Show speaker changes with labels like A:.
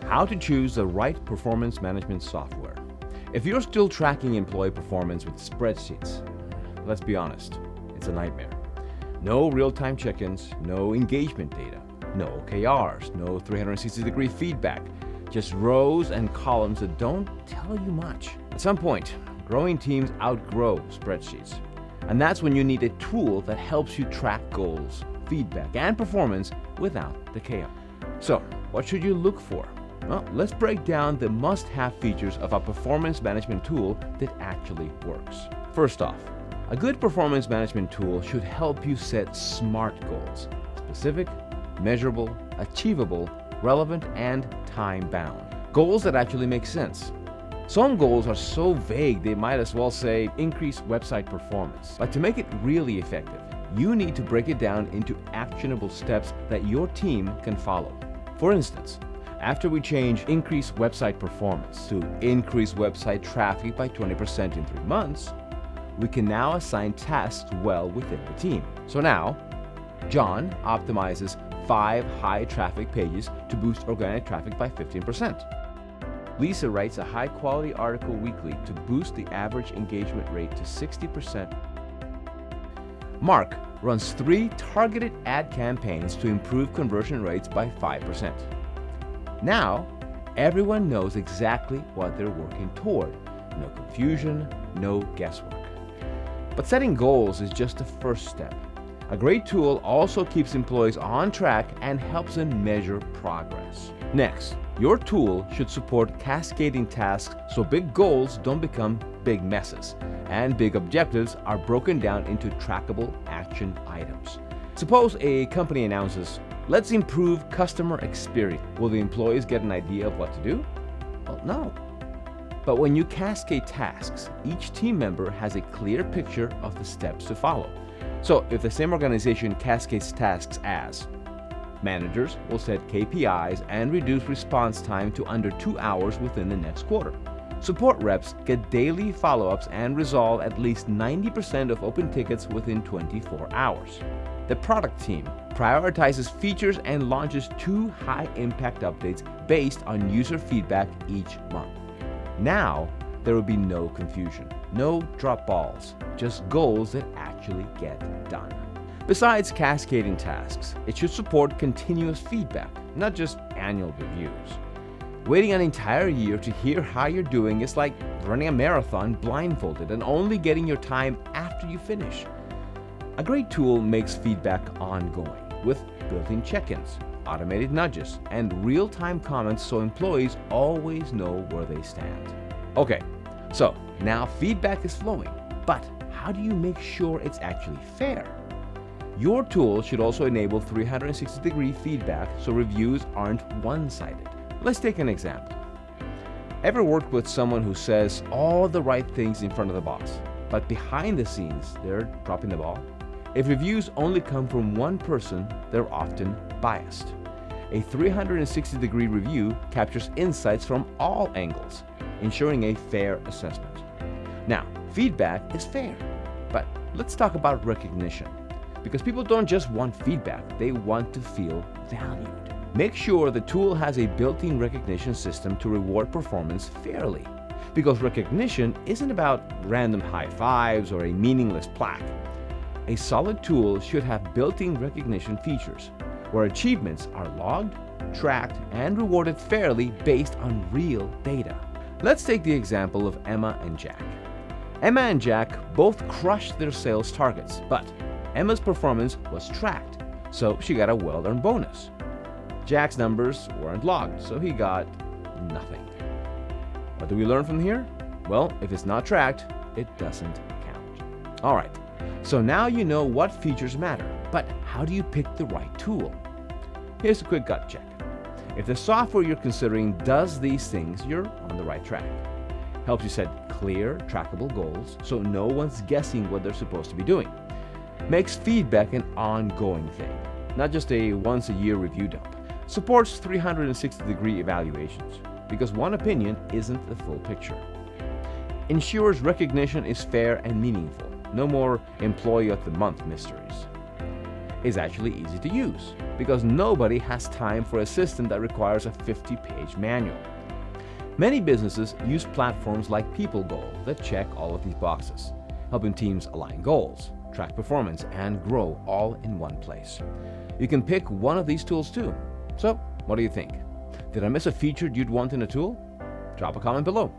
A: How to choose the right performance management software. If you're still tracking employee performance with spreadsheets, let's be honest, it's a nightmare. No real-time check-ins, no engagement data, no OKRs, no 360-degree feedback, just rows and columns that don't tell you much. At some point, growing teams outgrow spreadsheets. And that's when you need a tool that helps you track goals, feedback, and performance without the chaos. So, what should you look for? Well, let's break down the must-have features of a performance management tool that actually works. First off, a good performance management tool should help you set SMART goals: specific, measurable, achievable, relevant, and time-bound. Goals that actually make sense. Some goals are so vague they might as well say increase website performance. But to make it really effective, you need to break it down into actionable steps that your team can follow. For instance, after we change increase website performance to increase website traffic by 20% in 3 months, we can now assign tasks well within the team. So now, John optimizes 5 high traffic pages to boost organic traffic by 15%. Lisa writes a high quality article weekly to boost the average engagement rate to 60%. Mark runs 3 targeted ad campaigns to improve conversion rates by 5%. Now, everyone knows exactly what they're working toward. No confusion, no guesswork. But setting goals is just the first step. A great tool also keeps employees on track and helps them measure progress. Next, your tool should support cascading tasks so big goals don't become big messes, and big objectives are broken down into trackable action items. Suppose a company announces, "Let's improve customer experience." Will the employees get an idea of what to do? Well, no. But when you cascade tasks, each team member has a clear picture of the steps to follow. So if the same organization cascades tasks as managers will set KPIs and reduce response time to under 2 hours within the next quarter. Support reps get daily follow-ups and resolve at least 90% of open tickets within 24 hours. The product team prioritizes features and launches 2 high-impact updates based on user feedback each month. Now, there will be no confusion, no drop balls, just goals that actually get done. Besides cascading tasks, it should support continuous feedback, not just annual reviews. Waiting an entire year to hear how you're doing is like running a marathon blindfolded and only getting your time after you finish. A great tool makes feedback ongoing with built-in check-ins, automated nudges, and real-time comments so employees always know where they stand. Okay, so now feedback is flowing, but how do you make sure it's actually fair? Your tool should also enable 360-degree feedback so reviews aren't one-sided. Let's take an example. Ever worked with someone who says all the right things in front of the boss, but behind the scenes they're dropping the ball? If reviews only come from one person, they're often biased. A 360-degree review captures insights from all angles, ensuring a fair assessment. Now, feedback is fair, but let's talk about recognition. Because people don't just want feedback, they want to feel valued. Make sure the tool has a built-in recognition system to reward performance fairly. Because recognition isn't about random high fives or a meaningless plaque. A solid tool should have built-in recognition features, where achievements are logged, tracked, and rewarded fairly based on real data. Let's take the example of Emma and Jack. Emma and Jack both crushed their sales targets, but Emma's performance was tracked, so she got a well-earned bonus. Jack's numbers weren't logged, so he got nothing. What do we learn from here? Well, if it's not tracked, it doesn't count. All right, so now you know what features matter, but how do you pick the right tool? Here's a quick gut check. If the software you're considering does these things, you're on the right track. Helps you set clear, trackable goals so no one's guessing what they're supposed to be doing. Makes feedback an ongoing thing, not just a once-a-year review dump. Supports 360-degree evaluations, because one opinion isn't the full picture. Ensures recognition is fair and meaningful. No more employee of the month mysteries. is actually easy to use because nobody has time for a system that requires a 50-page manual. Many businesses use platforms like PeopleGoal that check all of these boxes, helping teams align goals, track performance, and grow all in one place. You can pick one of these tools too. So, what do you think? Did I miss a feature you'd want in a tool? Drop a comment below.